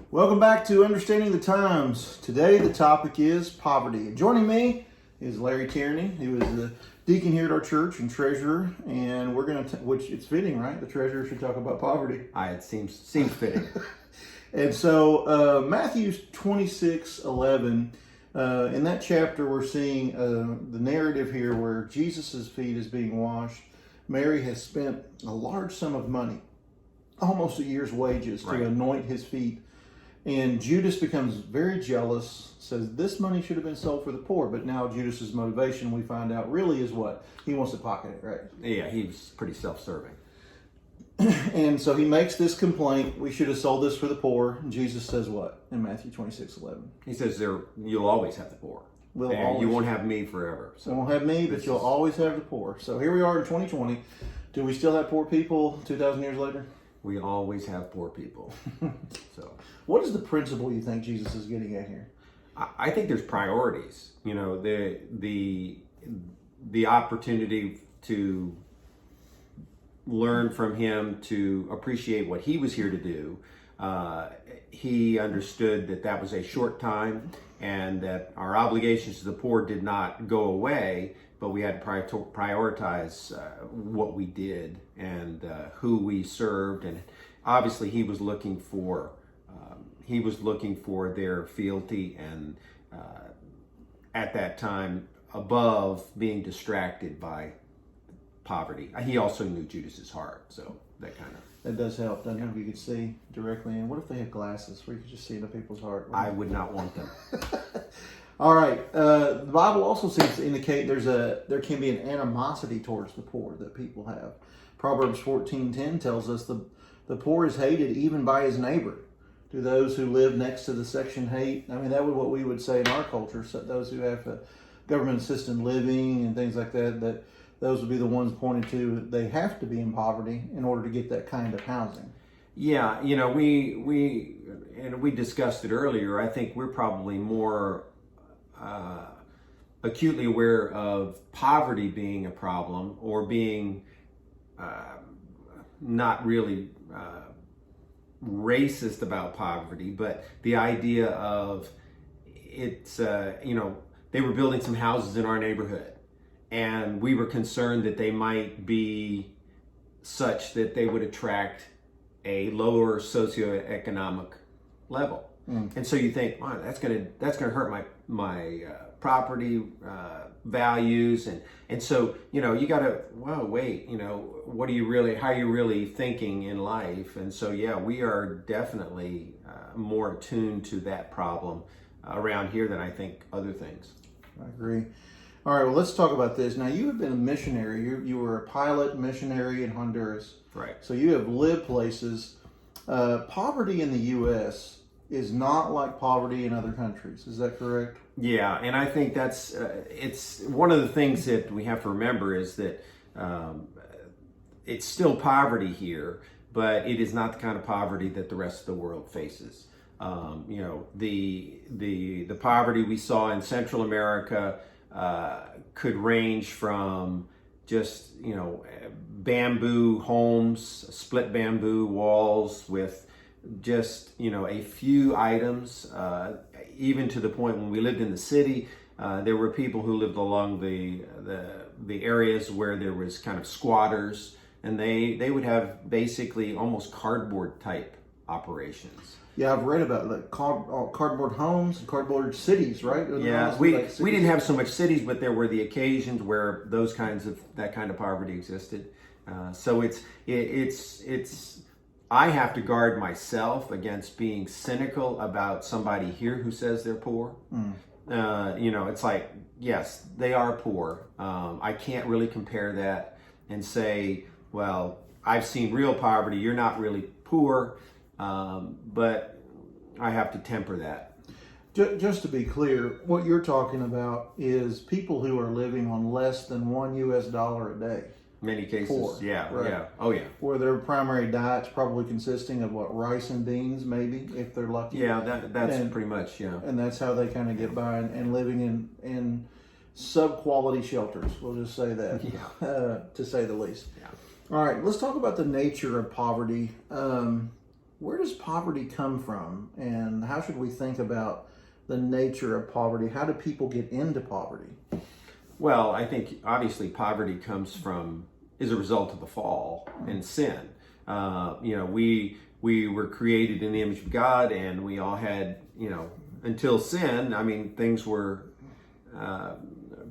Welcome back to Understanding the Times. Today the topic is poverty. Joining me is Larry Tierney, who is the deacon here at our church and treasurer, and we're going to, which it's fitting, right? The treasurer should talk about poverty. It seems fitting. And so Matthew 26:11, in that chapter we're seeing the narrative here where Jesus' feet is being washed. Mary has spent a large sum of money, almost a year's wages, to anoint his feet. And Judas becomes very jealous, says this money should have been sold for the poor. But now Judas's motivation, we find out, really is what? He wants to pocket it, right? Yeah, he's pretty self-serving. And so he makes this complaint, we should have sold this for the poor. And Jesus says what in Matthew 26:11? He says, you'll always have the poor. You won't have me forever. So you won't have me, but you'll always have the poor. So here we are in 2020. Do we still have poor people 2,000 years later? We always have poor people. So, what is the principle you think Jesus is getting at here? I think there's priorities. You know, the opportunity to learn from him, to appreciate what he was here to do. He understood that was a short time, and that our obligations to the poor did not go away, but we had to prioritize what we did and who we served. And obviously he was looking for their fealty, and at that time, above being distracted by poverty. He also knew Judas's heart, so that does help, doesn't it? If you could see directly in. What if they had glasses where you could just see into people's heart? I would not want them. All right. The Bible also seems to indicate there can be an animosity towards the poor that people have. Proverbs 14:10 tells us the poor is hated even by his neighbor. To those who live next to the section hate, I mean, that would what we would say in our culture. So those who have government assisted living and things like that those would be the ones pointed to. They have to be in poverty in order to get that kind of housing. Yeah, you know, we discussed it earlier. I think we're probably more acutely aware of poverty being a problem, or being not really racist about poverty, but the idea of it's, they were building some houses in our neighborhood, and we were concerned that they might be such that they would attract a lower socioeconomic level. And so you think, wow, that's gonna hurt my property values, and so you gotta, well, wait, how are you really thinking in life? And so we are definitely more attuned to that problem around here than I think other things. I agree. All right, well, let's talk about this. Now, you have been a missionary. You were a pilot missionary in Honduras. Right. So you have lived places. Poverty in the U.S. is not like poverty in other countries. Is that correct? Yeah, and I think that's it's one of the things that we have to remember is that it's still poverty here, but it is not the kind of poverty that the rest of the world faces. The poverty we saw in Central America could range from just bamboo homes, split bamboo walls with just a few items, even to the point when we lived in the city, there were people who lived along the areas where there was kind of squatters, and they would have basically almost cardboard type operations. Yeah, I've read about like cardboard homes, cardboard cities, right? Yeah, we didn't have so much cities, but there were the occasions where that kind of poverty existed. So it's I have to guard myself against being cynical about somebody here who says they're poor. It's like, yes, they are poor. I can't really compare that and say, well, I've seen real poverty. You're not really poor. But I have to temper that. Just to be clear, what you're talking about is people who are living on less than $1 a day. Many cases, poor, yeah, right? Yeah, oh yeah. Where their primary diet's probably consisting of rice and beans, maybe, if they're lucky. Yeah, that's pretty much, yeah. And that's how they kind of get by, and living in sub-quality shelters, we'll just say that, to say the least. Yeah. All right, let's talk about the nature of poverty. where does poverty come from, and how should we think about the nature of poverty? How do people get into poverty? Well, I think obviously poverty is a result of the fall and sin. We were created in the image of God, and we all had, until sin, I mean, things were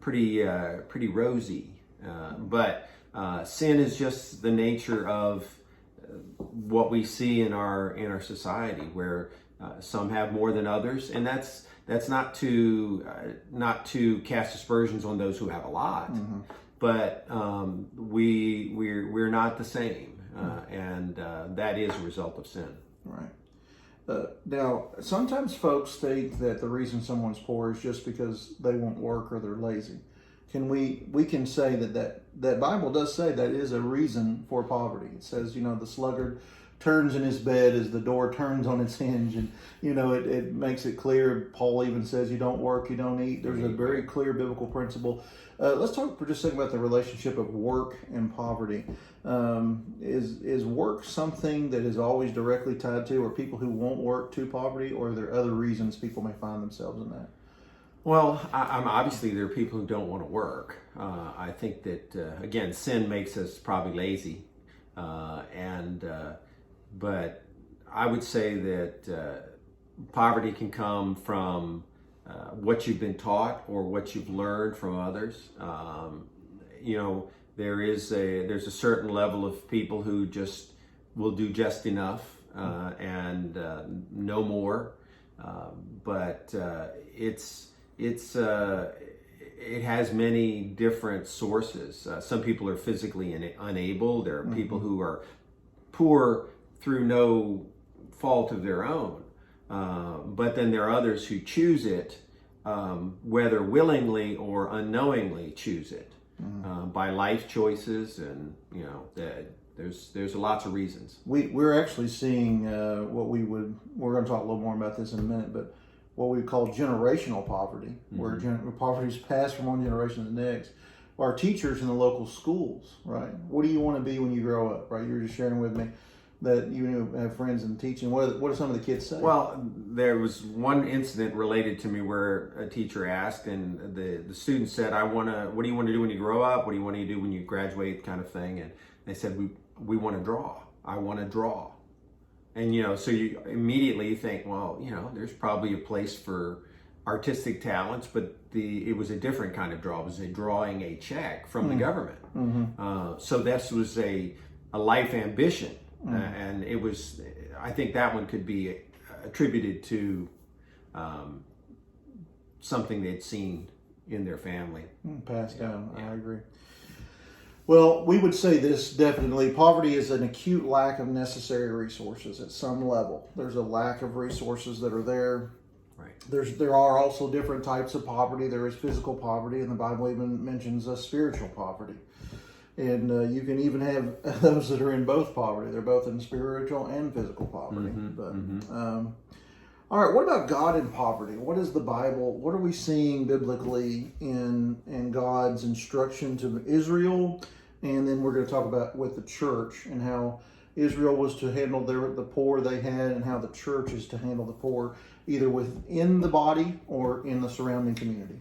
pretty rosy. But sin is just the nature of what we see in our society, where some have more than others, and that's not to cast aspersions on those who have a lot, but we're not the same, and that is a result of sin. Right. Now, sometimes folks think that the reason someone's poor is just because they won't work or they're lazy. We can say that Bible does say that is a reason for poverty. It says, the sluggard turns in his bed as the door turns on its hinge, and it makes it clear. Paul even says you don't work, you don't eat. There's a very clear biblical principle. Let's talk for just a second about the relationship of work and poverty. Is work something that is always directly tied to, or people who won't work, to poverty, or are there other reasons people may find themselves in that? Well, obviously there are people who don't want to work. I think that again, sin makes us probably lazy, but I would say that poverty can come from what you've been taught or what you've learned from others. There's a certain level of people who just will do just enough and no more. But it has many different sources. Some people are physically unable. There are people who are poor through no fault of their own. But then there are others who choose it, whether willingly or unknowingly choose it by life choices, and there's lots of reasons. We're actually seeing we're going to talk a little more about this in a minute, but what we call generational poverty, where poverty is passed from one generation to the next. Our teachers in the local schools, right? What do you want to be when you grow up, right? You were just sharing with me that you have friends in teaching. What do some of the kids say? Well, there was one incident related to me where a teacher asked, and the student said, what do you want to do when you grow up? What do you want to do when you graduate, kind of thing? And they said, we want to draw. I want to draw. And, so you immediately think, well, there's probably a place for artistic talents, but it was a different kind of draw. It was drawing a check from the government. So this was a life ambition. And it was, I think that one could be attributed to something they'd seen in their family. Passed down, yeah. I agree. Well, we would say this definitely. Poverty is an acute lack of necessary resources at some level. There's a lack of resources that are there. Right. There are also different types of poverty. There is physical poverty, and the Bible even mentions spiritual poverty. And you can even have those that are in both poverty. They're both in spiritual and physical poverty. All right, what about God in poverty? What is the Bible? What are we seeing biblically in God's instruction to Israel? And then we're going to talk about with the church and how Israel was to handle the poor they had, and how the church is to handle the poor, either within the body or in the surrounding community.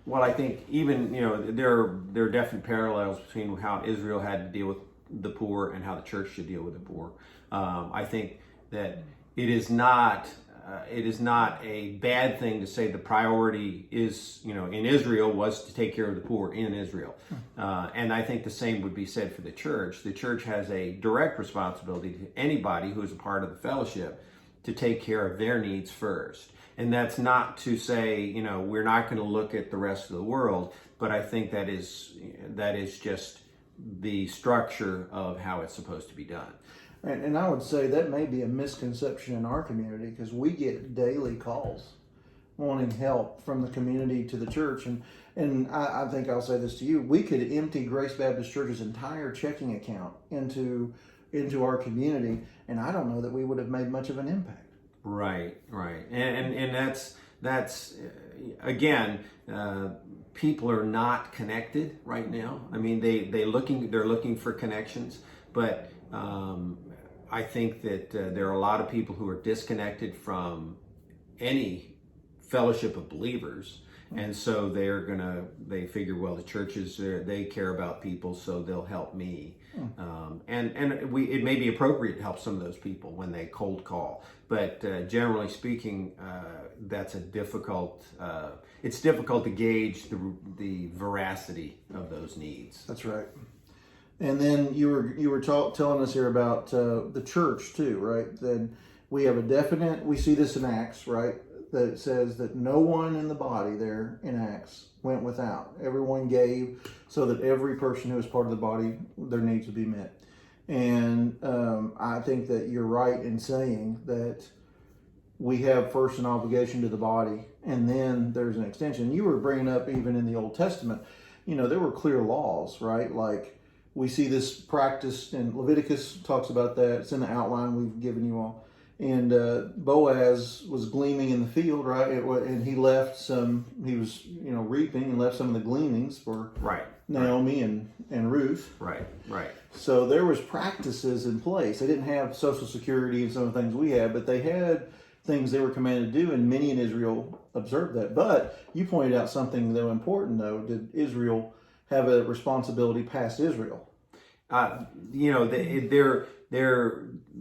Well, I think even, there are definite parallels between how Israel had to deal with the poor and how the church should deal with the poor. I think that it is not a bad thing to say the priority is, in Israel was to take care of the poor in Israel. And I think the same would be said for the church. The church has a direct responsibility to anybody who is a part of the fellowship to take care of their needs first. And that's not to say, we're not going to look at the rest of the world, but I think that is just the structure of how it's supposed to be done. And I would say that may be a misconception in our community, because we get daily calls wanting help from the community to the church. And I think I'll say this to you. We could empty Grace Baptist Church's entire checking account into our community, and I don't know that we would have made much of an impact. Right. And that's again, people are not connected right now. I mean, they're looking for connections, but I think that there are a lot of people who are disconnected from any fellowship of believers. And so they figure, well, the churches, they care about people, so they'll help me. It may be appropriate to help some of those people when they cold call. But generally speaking, that's it's difficult to gauge the veracity of those needs. That's right. And then you were telling us here about the church too, right? Then we have we see this in Acts, right? That it says that no one in the body there in Acts went without. Everyone gave so that every person who is part of the body, their needs would be met. And I think that you're right in saying that we have first an obligation to the body, and then there's an extension. You were bringing up even in the Old Testament, there were clear laws, right? Like we see this practiced, and Leviticus talks about that. It's in the outline we've given you all. And Boaz was gleaning in the field, right? And he left he was, reaping and left some of the gleanings for Naomi and Ruth. Right. So there was practices in place. They didn't have Social Security and some of the things we have, but they had things they were commanded to do, and many in there observed that. But you pointed out something, though, important, though. Did Israel have a responsibility past Israel?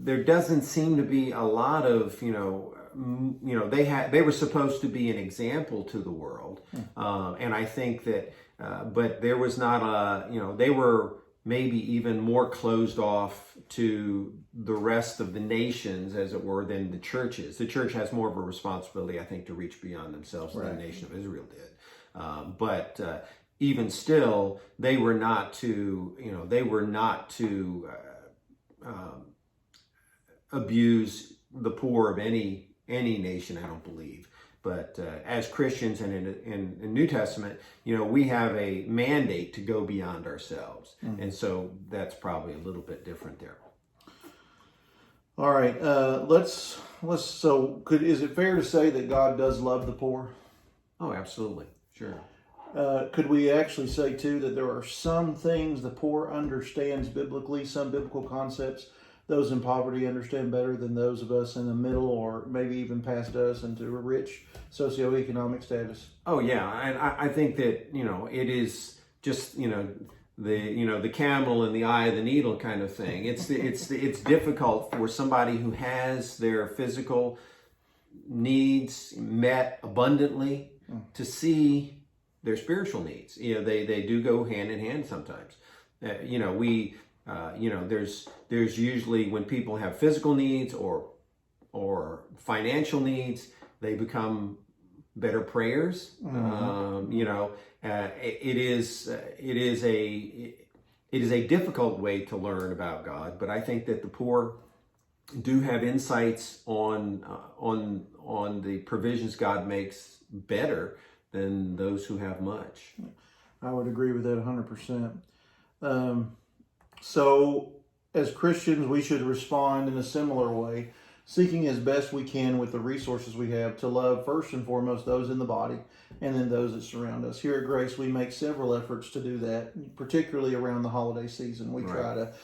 There doesn't seem to be a lot of they were supposed to be an example to the world, and I think that but there was not they were maybe even more closed off to the rest of the nations, as it were, than the church is. The church has more of a responsibility, I think, to reach beyond themselves than the nation of Israel did. But even still, they were not to abuse the poor of any nation, I don't believe. But as Christians and in the New Testament, we have a mandate to go beyond ourselves. And so that's probably a little bit different there. All right. Is it fair to say that God does love the poor? Oh, absolutely. Sure. Could we actually say, too, that there are some things the poor understands biblically, some biblical concepts those in poverty understand better than those of us in the middle, or maybe even past us into a rich socioeconomic status? Oh, yeah. And I think that, it is just, the camel in the eye of the needle kind of thing. It's difficult for somebody who has their physical needs met abundantly to see their spiritual needs. They do go hand in hand sometimes. There's usually, when people have physical needs or financial needs, they become better prayers. It is a difficult way to learn about God, but I think that the poor do have insights on the provisions God makes better than those who have much. I would agree with that 100%. So, as Christians, we should respond in a similar way, seeking as best we can with the resources we have to love first and foremost those in the body, and then those that surround us. Here at Grace, we make several efforts to do that, particularly around the holiday season. We've got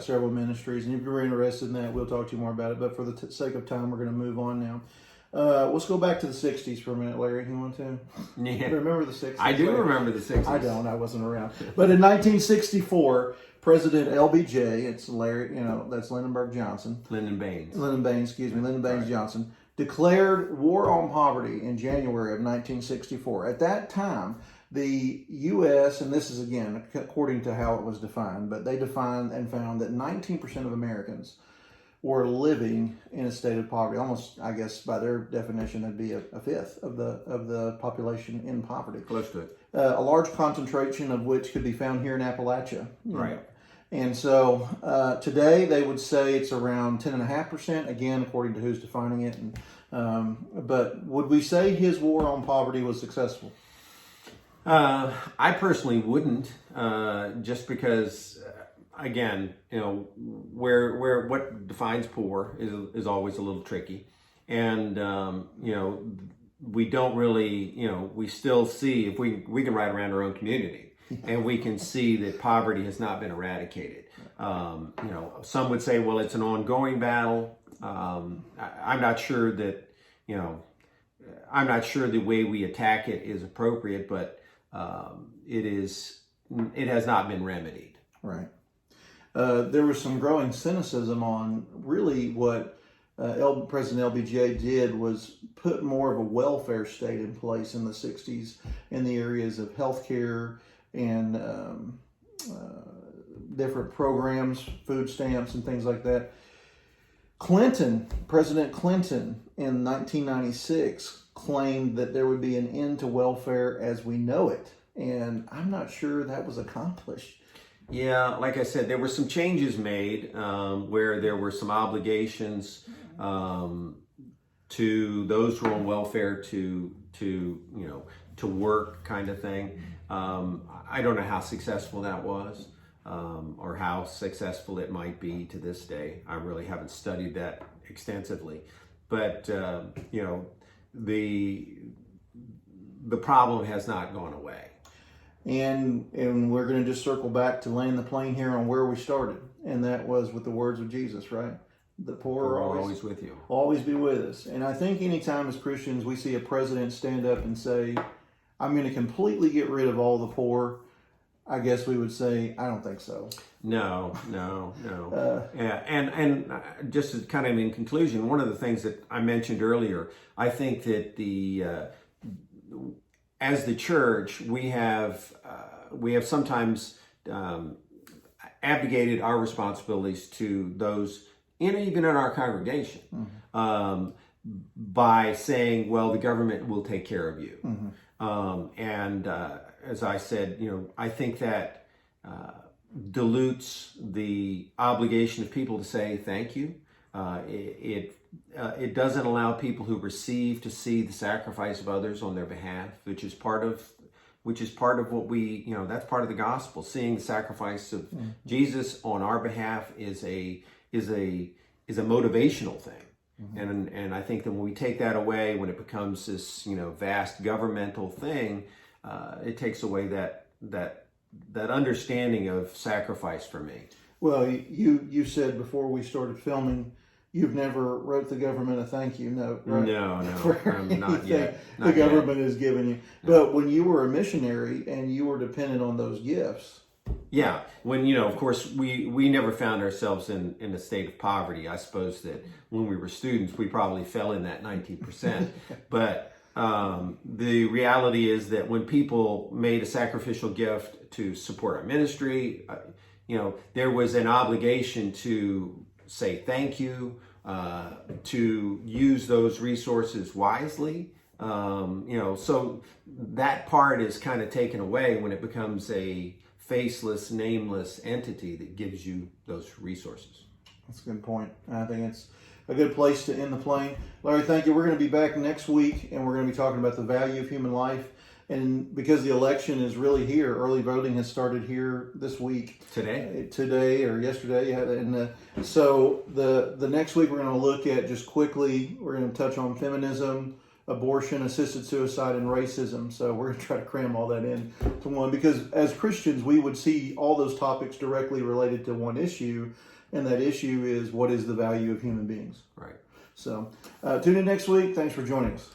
several ministries, and if you're interested in that, we'll talk to you more about it. But for the sake of time, we're going to move on now. Let's go back to the 60s for a minute, Larry. You want to? Yeah. Remember the 60s? I do Larry? remember the 60s. I don't. I wasn't around. But in 1964, President LBJ, it's Larry, that's Lyndon Baines, Johnson, declared war on poverty in January of 1964. At that time, the U.S., and this is again according to how it was defined, but they defined and found that 19% of Americans were living in a state of poverty. Almost, I guess, by their definition, that'd be a fifth of the population in poverty. Close to it. A large concentration of which could be found here in Appalachia. Right. And so today they would say it's around 10.5%, again, according to who's defining it. But would we say his war on poverty was successful? I personally wouldn't, just because, again, what defines poor is always a little tricky. And, we don't really, we still see, if we can ride around our own community, and we can see that poverty has not been eradicated. Some would say, well, it's an ongoing battle. I'm not sure that, I'm not sure the way we attack it is appropriate, but it has not been remedied. Right. There was some growing cynicism on really what President LBJ did was put more of a welfare state in place in the 60s in the areas of healthcare and different programs, food stamps and things like that. President Clinton in 1996 claimed that there would be an end to welfare as we know it. And I'm not sure that was accomplished. Yeah, like I said, there were some changes made where there were some obligations to those who are on welfare to work, kind of thing. I don't know how successful that was or how successful it might be to this day. I really haven't studied that extensively, but the problem has not gone away. And we're going to just circle back to land the plane here on where we started, and that was with the words of Jesus, right? The poor are always with you. Always be with us. And I think anytime as Christians we see a president stand up and say, I'm going to completely get rid of all the poor, I guess we would say, I don't think so. No. Yeah, and just as kind of in conclusion, one of the things that I mentioned earlier, I think that as the church, we have sometimes abdicated our responsibilities to those, even in our congregation, by saying, well, the government will take care of you. As I said, I think that dilutes the obligation of people to say thank you. It doesn't allow people who receive to see the sacrifice of others on their behalf, which is part of what we, that's part of the gospel. Seeing the sacrifice of Jesus on our behalf is a motivational thing. And I think that when we take that away, when it becomes this, vast governmental thing, it takes away that understanding of sacrifice for me. Well, you said before we started filming, you've never wrote the government a thank you note, right? No, not yet. The government has given you. No. But when you were a missionary and you were dependent on those gifts. Yeah, when, of course, we never found ourselves in a state of poverty. I suppose that when we were students, we probably fell in that 19%. But the reality is that when people made a sacrificial gift to support our ministry, there was an obligation to say thank you, to use those resources wisely. So that part is kind of taken away when it becomes a faceless, nameless entity that gives you those resources. That's a good point. I think it's a good place to end the plane. Larry, thank you. We're going to be back next week, and we're going to be talking about the value of human life. And because the election is really here, early voting has started here this week. Today or yesterday. And so the next week we're going to look at, just quickly, we're going to touch on feminism, abortion, assisted suicide, and racism. So we're going to try to cram all that in to one, because as Christians, we would see all those topics directly related to one issue, and that issue is, what is the value of human beings? Right. So tune in next week. Thanks for joining us.